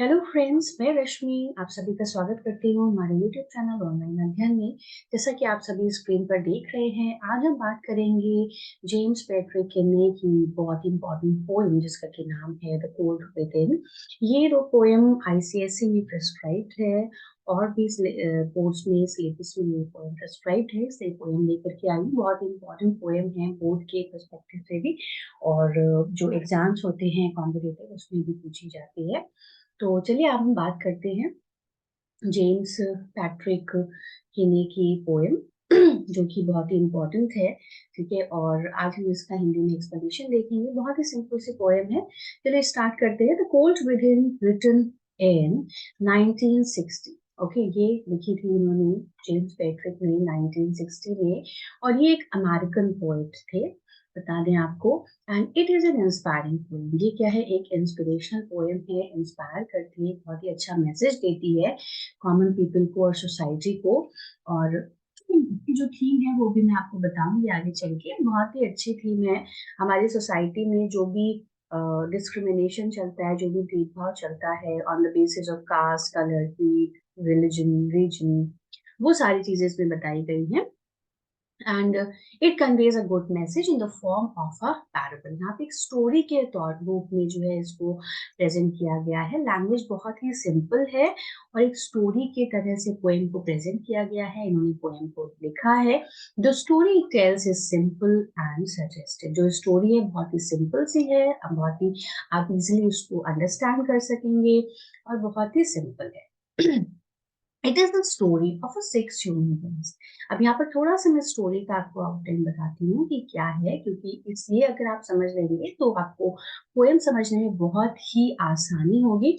Hello friends, मैं रश्मि आप सभी का स्वागत करती हूँ हमारे यूट्यूब चैनल ऑनलाइन अध्ययन में। जैसा कि आप सभी स्क्रीन पर देख रहे हैं, आज हम बात करेंगे जेम्स पैट्रिक किन्ने की बहुत इंपॉर्टेंट पोएम जिसका कि नाम है द कोल्ड विदिन। ये दो पोएम आईसीएसई में प्रिस्क्राइब्ड है और भी बोर्ड्स में सिलेबस में ये पोएम प्रिस्क्राइब्ड है, इसलिए पोएम लेकर के आई। बहुत इंपॉर्टेंट पोएम है बोर्ड के परस्पेक्टिव से भी, और जो एग्जाम्स होते हैं कॉम्पिटिटिव उसमें भी पूछी जाती है। तो चलिए अब हम बात करते हैं जेम्स पैट्रिक किने की पोएम जो कि बहुत ही इम्पोर्टेंट है। ठीक है, और आज हम इसका हिंदी में एक्सप्लेनेशन देखेंगे। बहुत ही सिंपल सी पोएम है। चलिए स्टार्ट करते हैं। The cold within written in 1960। Okay, ये लिखी थी उन्होंने जेम्स पैट्रिक ने 1960 में, और ये एक अमेरिकन पोएट थे, बता दें आपको। And it is an inspiring poem. ये क्या है, एक इंस्पिरेशनल पोएम है, इंस्पायर करती है, बहुत ही अच्छा मैसेज देती है कॉमन पीपल को और सोसाइटी को। और इसकी जो थीम है वो भी मैं आपको बताऊंगी आगे चल के। बहुत ही अच्छी थीम है। हमारी सोसाइटी में जो भी डिस्क्रिमिनेशन चलता है, जो भी भेदभाव चलता है on the basis of caste, colour, religion, region, वो सारी चीजें इसमें बताई गई हैं। And it conveys a good message in the form of a parable. यहाँ पे एक स्टोरी के तौर रूप में जो है इसको प्रेजेंट किया गया है। लैंग्वेज बहुत ही सिंपल है और एक स्टोरी के तरह से पोएम को प्रेजेंट किया गया है। इन्होंने पोएम को लिखा है। The story tells is simple and suggested. जो स्टोरी है बहुत ही सिंपल सी है, बहुत ही आप इजिली उसको अंडरस्टैंड कर सकेंगे और बहुत ही सिंपल है। It is the story of a six human beings. अब यहाँ पर थोड़ा सा मैं स्टोरी का आपको आउटलाइन बताती हूँ कि क्या है, क्योंकि इसलिए अगर आप समझ लेंगे तो आपको पोएम समझने में बहुत ही आसानी होगी।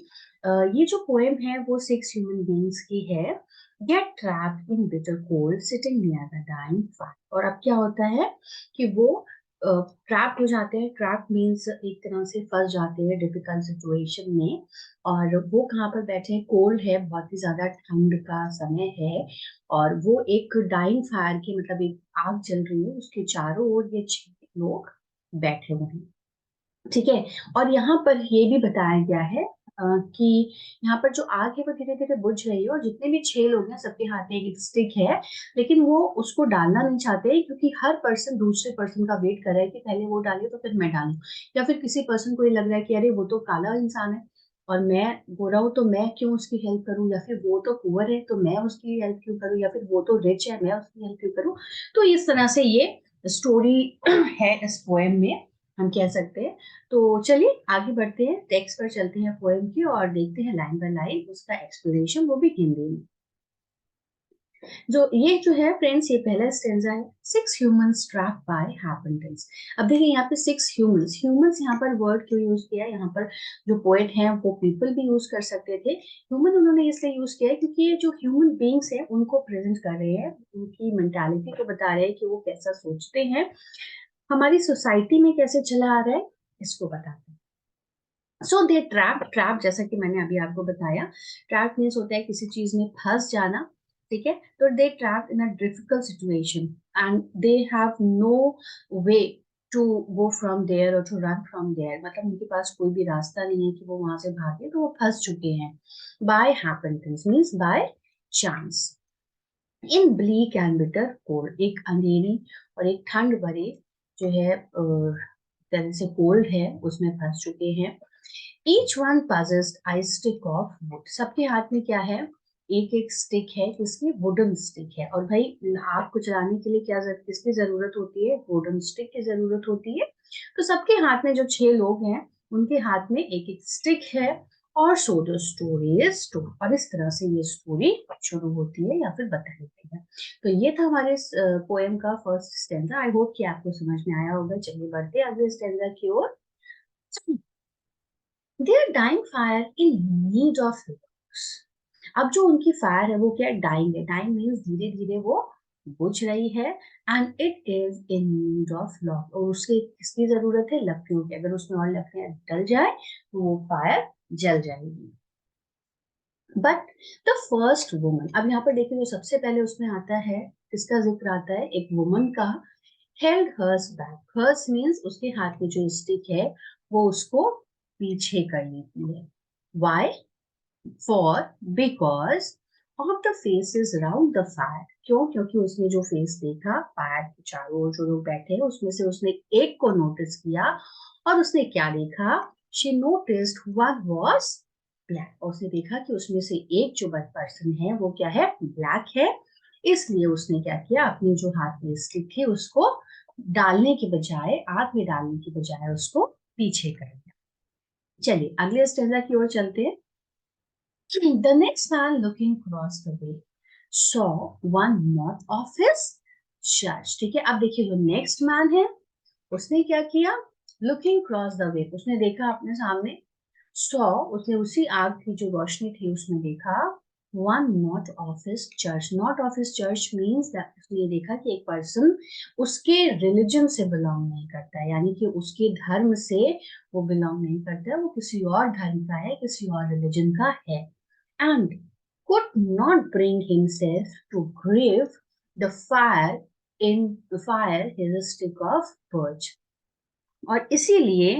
ये जो पोएम है वो सिक्स ह्यूमन बीइंग्स की है। Get trapped in bitter cold sitting near the dying fire. और अब क्या होता है कि वो ट्रैप हो जाते हैं। ट्रैप मीन्स एक तरह से फंस जाते हैं डिफिकल्ट सिचुएशन में। और वो कहाँ पर बैठे हैं, कोल्ड है, बहुत ही ज्यादा ठंड का समय है, और वो एक डाइंग फायर की, मतलब एक आग जल रही है, उसके चारों ओर ये छह लोग बैठे हुए हैं। ठीक है, और यहाँ पर ये भी बताया गया है कि यहाँ पर जो आग है वो धीरे धीरे बुझ रही है, और जितने भी छह लोग हैं सबके हाथ में एक स्टिक है, लेकिन वो उसको डालना नहीं चाहते क्योंकि हर पर्सन दूसरे पर्सन का वेट कर रहा है कि पहले वो डाले तो फिर मैं डालूं। या फिर किसी पर्सन को ये लग रहा है कि अरे वो तो काला इंसान है और मैं गोरा हूं, तो मैं क्यों उसकी हेल्प करूं, या फिर वो तो पुअर है तो मैं उसकी हेल्प क्यों करूं, या फिर वो तो रिच है मैं उसकी हेल्प क्यों करूं। तो इस तरह से ये स्टोरी है इस पोएम में, हम कह सकते हैं। तो चलिए आगे बढ़ते हैं, टेक्स्ट पर चलते हैं पोएम की और देखते हैं लाइन बाय लाइन उसका एक्सप्लेनेशन, वो भी हिंदी में। जो है फ्रेंड्स, ये पहला स्टेंजा है। Six humans trapped by happenstance. अब देखिए यहाँ पे सिक्स ह्यूमंस, ह्यूमंस यहाँ पर वर्ड क्यों यूज किया है, यहाँ पर जो पोएट हैं वो पीपल भी यूज कर सकते थे। ह्यूमन उन्होंने इसलिए यूज किया है क्योंकि ये जो ह्यूमन बींग्स हैं उनको प्रेजेंट कर रहे हैं, उनकी मेंटालिटी को बता रहे हैं कि वो कैसा सोचते हैं, हमारी सोसाइटी में कैसे चला आ रहा है, इसको बताते हैं। सो दे ट्रैप, ट्रैप जैसा कि मैंने अभी आपको बताया, ट्रैप मीन्स होता है किसी चीज में फंस जाना। ठीक है, तो they trap in a difficult situation and they have no way to go from there और टू रन फ्रॉम देयर। मतलब उनके पास कोई भी रास्ता नहीं है कि वो वहां से भागे, तो वो फंस चुके हैं। By happenstance means by chance. In bleak and bitter cold, एक अंधेरी और एक ठंड भरी जो है तरह से कोल्ड है, उसमें फंस चुके हैं। Each one possessed a stick of wood। सबके हाथ में क्या है, एक एक स्टिक है, किसकी, वुडन स्टिक है। और भाई आग को जलाने के लिए क्या किसकी जरूरत होती है, वुडन स्टिक की जरूरत होती है। तो सबके हाथ में, जो छह लोग हैं उनके हाथ में एक एक स्टिक है। और so the story is told, और इस तरह से ये स्टोरी शुरू होती है या फिर बताई जाती है। तो ये था हमारे पोएम का फर्स्ट स्टेंजा। आई होप कि आपको समझ में आया होगा। चलिए बढ़ते हैं अगले स्टेंजा की ओर। Their dying fire in need of logs। अब जो उनकी फायर है वो क्या है, डाइंग है। डाइंग मीन्स धीरे धीरे वो बुझ रही है। And it is in need of log, और उसके किसकी जरूरत है, लकड़ियों की। अगर उसमें और लकड़ियां डल जाए तो वो फायर जल जाएगी। बट द फर्स्ट वुमन, अब यहाँ पर देखिए जो सबसे पहले उसमें आता है, किसका जिक्र आता है, एक वुमन का। Held hers back, hers means उसके हाथ में जो स्टिक है वो उसको पीछे कर लेती है। Why, for because of the faces around the fire. क्यों? क्योंकि उसने जो फेस देखा फायर के चारों ओर जो लोग बैठे हैं उसमें से उसने एक को नोटिस किया और उसने क्या देखा? She noticed one was black. और उसने देखा कि उसमें से एक जो पर्सन है वो क्या है? ब्लैक है। इसलिए उसने क्या किया? अपनी जो हाथ में स्टिक थी उसको डालने के बजाय, आग में डालने की बजाय उसको पीछे कर दिया। चलिए अगले स्टेंजा की ओर चलते हैं। The next man looking across the way saw one knot of his church. ठीक है, अब देखिए जो नेक्स्ट मैन है उसने क्या किया? लुकिंग क्रॉस द वे, उसने देखा अपने सामने, सॉ उसने उसी आग की जो रोशनी थी उसमें देखा one not of his church. Not of his church means that उसने देखा कि एक पर्सन उसके रिलीजन से बिलोंग नहीं करता है, यानी कि उसके धर्म से वो बिलोंग नहीं करता है, वो किसी और धर्म का है, किसी और रिलीजन का है, and could not bring himself to grave the fire in the fire his stick of birch। और इसीलिए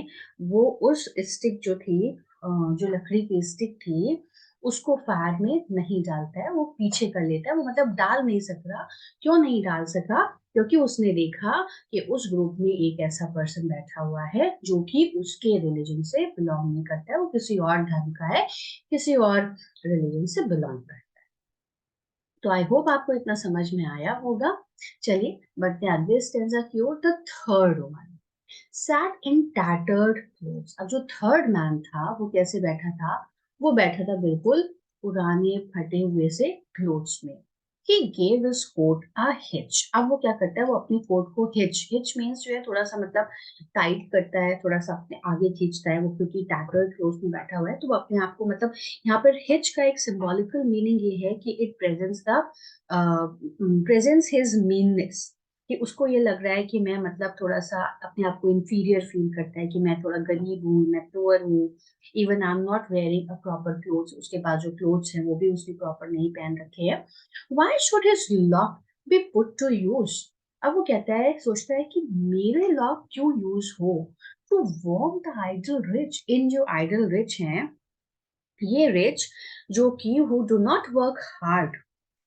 वो उस स्टिक जो थी, जो लकड़ी की स्टिक थी उसको फायर में नहीं डालता है, वो पीछे कर लेता है, वो मतलब डाल नहीं सक रहा। क्यों नहीं डाल सका? क्योंकि उसने देखा कि उस ग्रुप में एक ऐसा पर्सन बैठा हुआ है जो कि उसके रिलीजन से बिलोंग नहीं करता है, वो किसी और धर्म का है, किसी और रिलीजन से बिलोंग करता है। तो आई होप आपको इतना समझ में आया होगा। चलिए बढ़ते हैं अगले स्टेंजा की ओर। The third one sat in tattered clothes। अब जो थर्ड मैन था वो कैसे बैठा था? वो बैठा था बिल्कुल पुराने फटे हुए से क्लोथ्स में। He gave his coat a hitch। अब वो क्या करता है? वो अपनी कोट को हिच मीन्स जो है थोड़ा सा मतलब टाइट करता है, थोड़ा सा अपने आगे खींचता है, वो क्योंकि टैटर्ड क्लोथ्स में बैठा हुआ है तो वो अपने आप को मतलब, यहाँ पर हिच का एक सिंबॉलिकल मीनिंग ये है कि इट प्रेजेंट्स हिज मीननेस, कि उसको ये लग रहा है कि मैं मतलब थोड़ा सा अपने आप को इंफीरियर फील करता है कि मैं थोड़ा गरीब हूँ, मैं पुअर हूँ, even I am not wearing a proper clothes. उसके पास जो क्लोथ्स हैं वो भी उसने प्रॉपर नहीं पहन रखे हैं। Why should his lock be put to use? अब वो कहता है, सोचता है कि मेरे लॉक क्यों यूज हो? To warm the idle rich. इन जो आइडल रिच हैं, ये रिच जो कि who do not work hard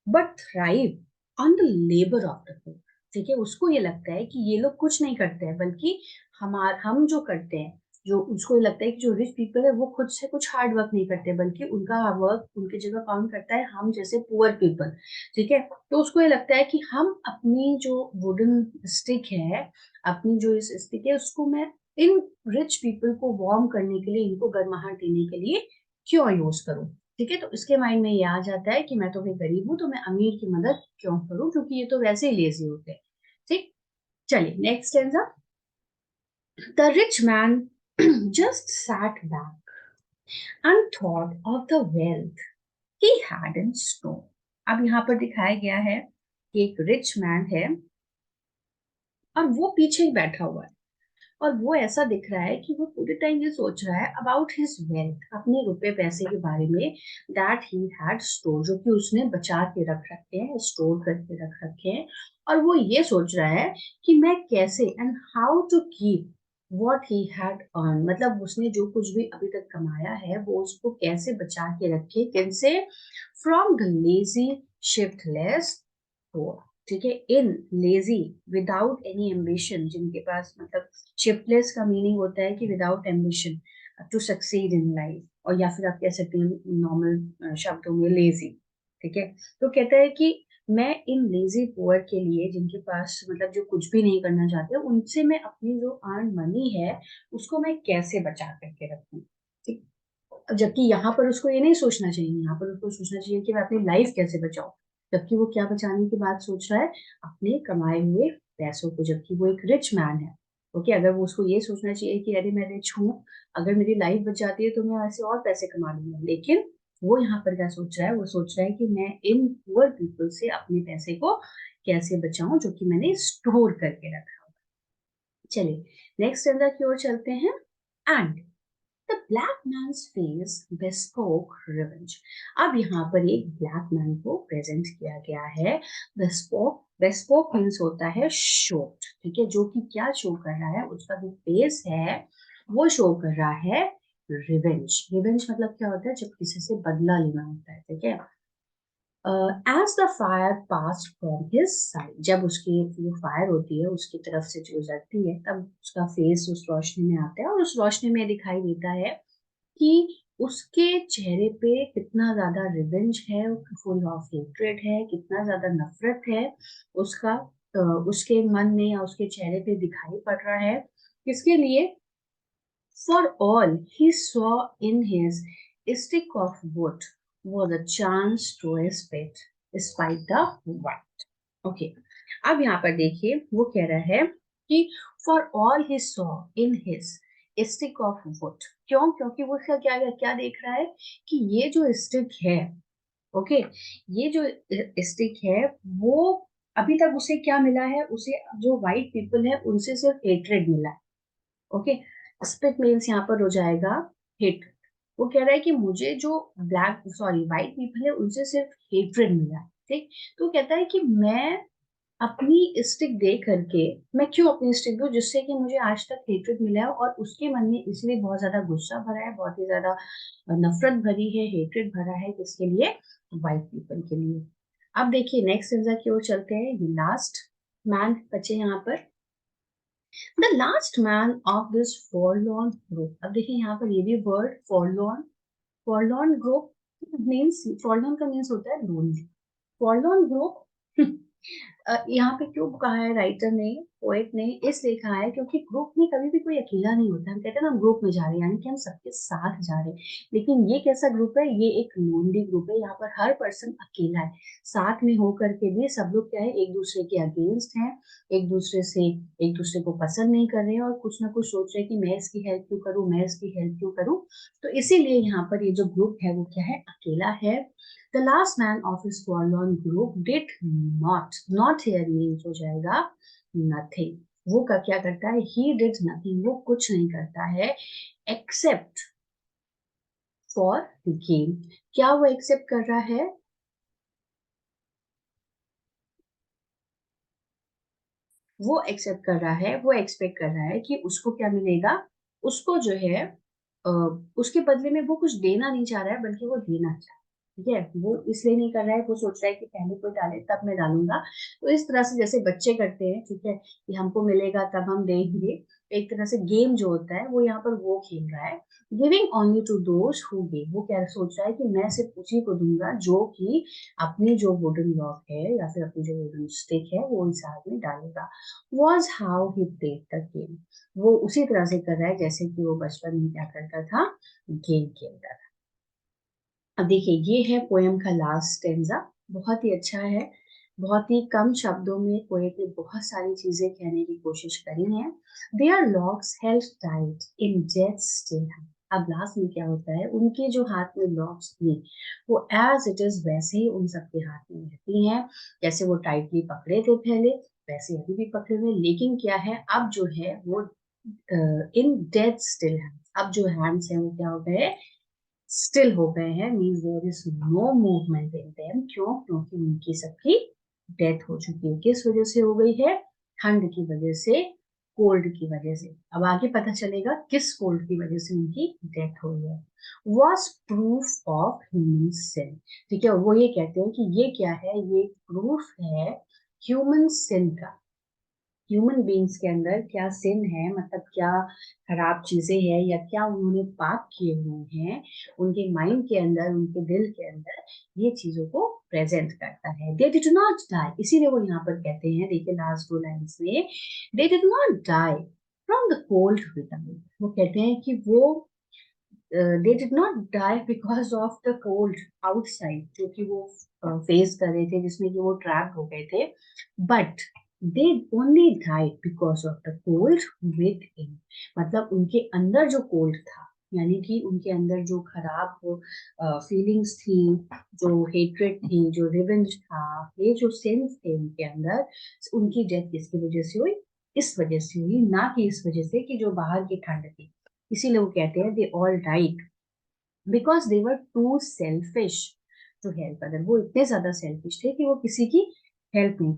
but thrive on the labour of the poor. ठीक है, उसको ये लगता है कि ये लोग कुछ नहीं करते हैं, बल्कि हम जो करते हैं, जो उसको ये लगता है कि जो रिच पीपल है वो खुद से कुछ हार्ड वर्क नहीं करते, बल्कि उनका वर्क उनकी जगह कौन करता है? हम जैसे पुअर पीपल। ठीक है, तो उसको ये लगता है कि हम अपनी जो वुडन स्टिक है, अपनी जो इस स्टिक है उसको मैं इन रिच पीपल को वार्म करने के लिए, इनको गर्माहट देने के लिए क्यों यूज करूं? ठीक है, तो इसके माइंड में ये आ जाता है कि मैं तो भाई गरीब हूं, तो मैं अमीर की मदद क्यों करूं, क्योंकि ये तो वैसे ही लेजी होते हैं। ठीक, चलिए next stanza. The rich man just sat back and thought of the wealth he had in store। अब यहाँ पर दिखाया गया है कि एक रिच मैन है और वो पीछे ही बैठा हुआ है, और वो ऐसा दिख रहा है कि वो पूरे टाइम ये सोच रहा है अबाउट हिज वेल्थ, अपने रुपए पैसे के बारे में, दैट ही हैड स्टोर, जो कि उसने बचा के रख रखे हैं, स्टोर करके रख रखे हैं। और वो ये सोच रहा है कि मैं कैसे and how to keep what he had earn, मतलब उसने जो कुछ भी अभी तक कमाया है वो उसको कैसे बचा के रखे, कैसे? From the lazy shiftless poor. ठीक है, इन लेजी विदाउट एनी एम्बिशन, जिनके पास मतलब शिफ्टलेस का मीनिंग होता है कि without ambition to succeed in life, और या फिर आप कह सकते हैं नॉर्मल शब्दों में लेजी। ठीक है, तो कहता है कि मैं इन लेजी पुअर के लिए, जिनके पास मतलब जो कुछ भी नहीं करना चाहते, उनसे मैं अपनी जो अर्न मनी है उसको मैं कैसे बचा करके रखूं। ठीक, जबकि यहाँ पर उसको ये नहीं सोचना चाहिए, यहाँ पर उसको सोचना चाहिए कि मैं अपनी लाइफ कैसे बचाऊं। जबकि वो क्या बचाने की बात सोच रहा है? अपने कमाए हुए पैसों को, जबकि वो एक रिच मैन है। ओके, अगर वो उसको ये सोचना चाहिए कि अरे मैं रिच हूँ, अगर मेरी लाइफ बच जाती है तो मैं ऐसे और पैसे कमा लूंगा, लेकिन वो यहाँ पर क्या सोच रहा है? वो सोच रहा है कि मैं इन पुअर पीपल से अपने पैसे को कैसे बचाऊं जो कि मैंने स्टोर करके रखा हो। चलिए नेक्स्ट स्टेंजा की ओर चलते हैं। And the black man's face bespoke revenge। अब यहाँ पर एक ब्लैक मैन को प्रेजेंट किया गया है। bespoke मीन्स होता है शोट। ठीक है, जो कि क्या शो कर रहा है? उसका जो फेस है वो शो कर रहा है रिवेंज। रिवेंज मतलब क्या होता है, जब किसी से बदला लेना होता है, ठीक है। As the fire pass from his side, जब उसकी जो फायर होती है उसकी तरफ से जो गुजरती है, तब उसका फेस उस रोशनी में आता है और उस रोशनी में दिखाई देता है कि उसके चेहरे पे कितना ज्यादा रिवेंज है, फुल ऑफ हेट्रेड है, कितना ज्यादा नफरत है उसका, उसके मन में या उसके चेहरे पे दिखाई पड़ रहा है। किसके लिए? For all he saw in his stick of wood was a chance to spit despite the white. Okay. अब यहाँ पर देखिए वो कह रहा है कि for all he saw in his stick of wood, क्यों? क्योंकि वो क्या क्या क्या देख रहा है कि ये जो स्टिक है, ओके, ये जो स्टिक है वो अभी तक उसे क्या मिला है, उसे जो व्हाइट पीपल है उनसे सिर्फ हेट्रेड मिला है। ओके, स्प्लिट मीन्स यहाँ पर हो जाएगा हेट। वो कह रहा है कि मुझे जो ब्लैक सॉरी व्हाइट पीपल है उनसे सिर्फ हेट्रेड मिला है, ठीक। तो वो कहता है कि मैं अपनी स्टिक दे करके, मैं क्यों अपनी स्टिक दूं जिससे कि मुझे आज तक हेट्रेड मिला है, और उसके मन में इसलिए बहुत ज्यादा गुस्सा भरा है, बहुत ही ज्यादा नफरत भरी है, हेट्रेड भरा है, किसके लिए? व्हाइट पीपल के लिए। अब देखिए नेक्स्ट स्टेंजा की ओर चलते हैं। लास्ट मैन बचे यहाँ पर, the last man of this forlorn group. अब देखिए यहाँ पर ये भी word forlorn, forlorn group means, forlorn का मीन्स होता है लोनली। forlorn ग्रुप यहाँ पे क्यों कहा है राइटर ने, पोएट ने इसलिए कहा है क्योंकि ग्रुप में कभी भी कोई अकेला नहीं होता। हम कहते हैं ना हम ग्रुप में जा रहे हैं, यानी कि हम सबके साथ जा रहे हैं, लेकिन ये कैसा ग्रुप है? ये एक लोनली ग्रुप है। यहाँ पर हर पर्सन अकेला है, साथ में होकर के भी सब लोग क्या है, एक दूसरे के अगेंस्ट हैं, एक दूसरे से, एक दूसरे को पसंद नहीं कर रहे हैं, और कुछ ना कुछ सोच रहे हैं कि मैं इसकी हेल्प क्यों करूं, मैं इसकी हेल्प क्यों करूं। तो इसीलिए यहाँ पर ये जो ग्रुप है वो क्या है, अकेला है। The last man of his forlorn group did not here means हो जाएगा nothing। वो का क्या करता है? He did nothing, वो कुछ नहीं करता है except for gain। क्या वो एक्सेप्ट कर रहा है? वो एक्सेप्ट कर रहा है, वो एक्सपेक्ट कर रहा है कि उसको क्या मिलेगा, उसको जो है अ, उसके बदले में वो कुछ देना नहीं चाह रहा है, बल्कि वो देना चाह रहा है। ठीक है, वो इसलिए नहीं कर रहा है, वो सोच रहा है कि पहले कोई डाले तब मैं डालूंगा। तो इस तरह से जैसे बच्चे करते हैं, ठीक है, कि हमको मिलेगा तब हम देंगे, एक तरह से गेम जो होता है वो यहाँ पर वो खेल रहा है। Giving only to those who give, वो क्या सोच रहा है कि मैं सिर्फ उसी को दूंगा जो कि अपनी जो वुडन लॉक है या फिर अपनी जो वुडन स्टिक है वो इस आग में डालेगा। was how he played the game। वो उसी तरह से कर रहा है जैसे कि वो बचपन में क्या करता था, गेम खेलता था। अब देखिए ये है पोयम का लास्ट स्टेंजा, बहुत ही अच्छा है। बहुत ही कम शब्दों में पोएट ने बहुत सारी चीजें कहने की कोशिश करी है। Their locks held tight in death still. अब लास्ट में क्या होता है, उनके जो हाथ में लॉक्स थी वो एज इट इज वैसे ही उन सबके हाथ में रहती हैं, जैसे वो टाइटली पकड़े थे पहले वैसे अभी भी पकड़े हुए। लेकिन क्या है, अब जो है वो इन डेथ स्टिल है। अब जो हैंड्स हैं वो क्या हो गए, स्टिल हो गए हैं, means there is no movement in them. क्यों? क्योंकि उनकी सबकी डेथ हो चुकी है। किस वजह से हो गई है? ठंड की वजह से, कोल्ड की वजह से। अब आगे पता चलेगा किस कोल्ड की वजह से उनकी डेथ हुई है। वॉज प्रूफ ऑफ ह्यूमन सिन। ठीक है, वो ये कहते हैं कि ये क्या है, ये प्रूफ है ह्यूमन सिन का। ह्यूमन बींग्स के अंदर क्या सिन है, मतलब क्या खराब चीजें हैं या क्या उन्होंने पाप किए हुए हैं उनके माइंड के अंदर, उनके दिल के अंदर, ये चीजों को प्रेजेंट करता है। दे डिड नॉट डाई, इसीलिए वो यहाँ पर कहते हैं, देखिए लास्ट दो लाइन्स में, they did not die from the cold without. वो कहते हैं कि वो they did not die because of the cold outside, जो कि वो फेस कर रहे थे, जिसमें कि वो ट्रैप हो गए थे, but they only died because of the cold with in. मतलब उनके अंदर जो कोल्ड था, यानी कि उनके अंदर जो खराब फीलिंग्स थी, जो हेट्रेड थी, जो रिवेंज था, ये जो सेंस थे उनके अंदर, उनकी डेथ किसकी वजह से हुई? इस वजह से हुई, ना कि इस वजह से कि जो बाहर की ठंड थी। इसीलिए वो कहते हैं they all died because they were too selfish to help other. वो इतने ज्यादा सेल्फिश थे कि वो किसी की हेल्प नहीं